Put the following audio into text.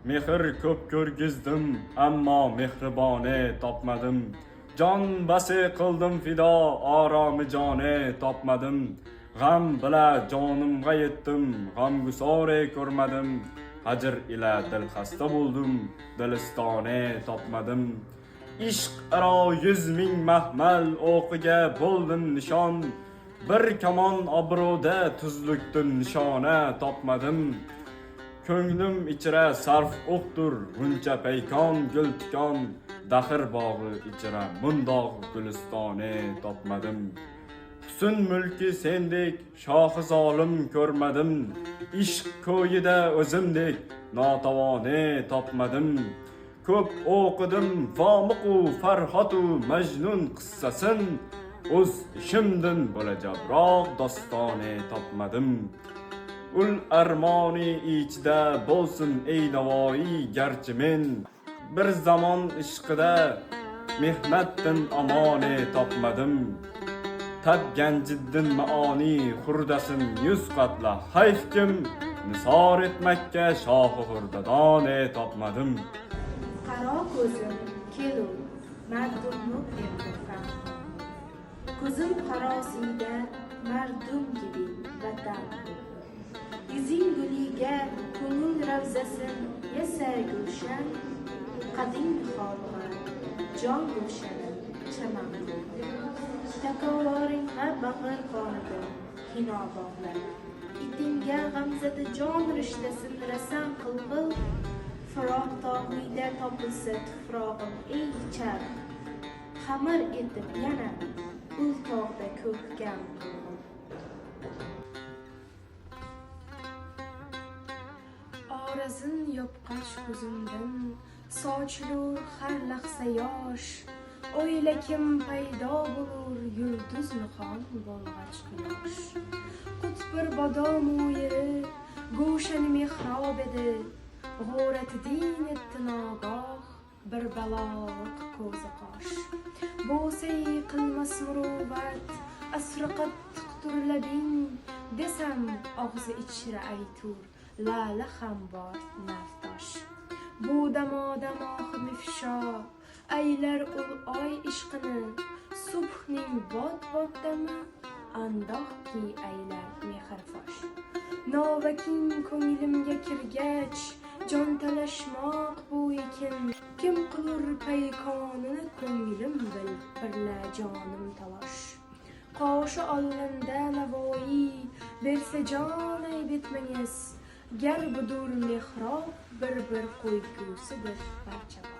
Mehr ko'p ko'rgizdim, ammo mehribone topmadim. Jon basi qildim fido, oromi jone topmadim. G'am bila jonimga yetdim, g'amgusore ko'rmadim. Hajr ila dil xasta bo'ldim, dilistone topmadim. Ishq aro 100 ming mahmal o'qiga bo'ldim nishon. Bir kamon obro'da tuzlukdan nishona topmadim. Ko'nglim ichra sarf o'qtur, buncha paykon gul tikon. Daxir bog'i ichra mundoq gulistone topmadim. Husn mulki sendek shohi zolim ko'rmadim. Ishq ko'yida o'zimdek notavone topmadim. Ko'p o'qidim vomiqu farhotu majnun qissasin. O'z ishimdan bo'lajabroq dostone topmadim. Ul armoni ichida bo'lsin ey navoiy, garchi men bir zamon ishqida mehnatdan amone topmadim. Tadgan jiddin maoni xurdasin 100 qatla hayfkim, nisor etmakka shohi hurdadone topmadim. Qaro ko'zim kelu mardumni emdirfam. Ko'zim qarosiyda mardum gibi vatan. Yuzing guliga ko'ngil ravzasin yasa gulshan. Qadim xolqa jon gulshani chaman. Takovoringga bag'ir qonida kino bog'lar. Itinga g'amzada jon rishtasin rasam qilqil. Firoq tog'ida topilsa tufrog'im ey char. Xamir etib yana ul tog'da ko'kam. Orazin yopqach ko'zimdan sochilur har lahza yosh. O'ylakim paydo bo'lur yulduz nihon bo'lg'ach quyosh. Qut bir bodomu yeri go'shani mehrob edi. G'orat din etdi nogoh bir balog'liq ko'zi qosh. Bo'say qilmas muruvvat asriqat tuqtur labing. Desam og'zi ichra aytur lala ham bor naftosh. Bu damodam oxir mifsho aylar ul oy ishqini. Subhning bot-botdami andoqki aylar mehrfosh. Novaking ko'nglimga kirgach jon talashmoq bu ekin. Kim qilur paykonini ko'nglim bil birla jonim talosh. Qoshi oldimda navoiy bersa jon ay bitmangiz. Gar budur mehrob bir qo'ygusidir barcha.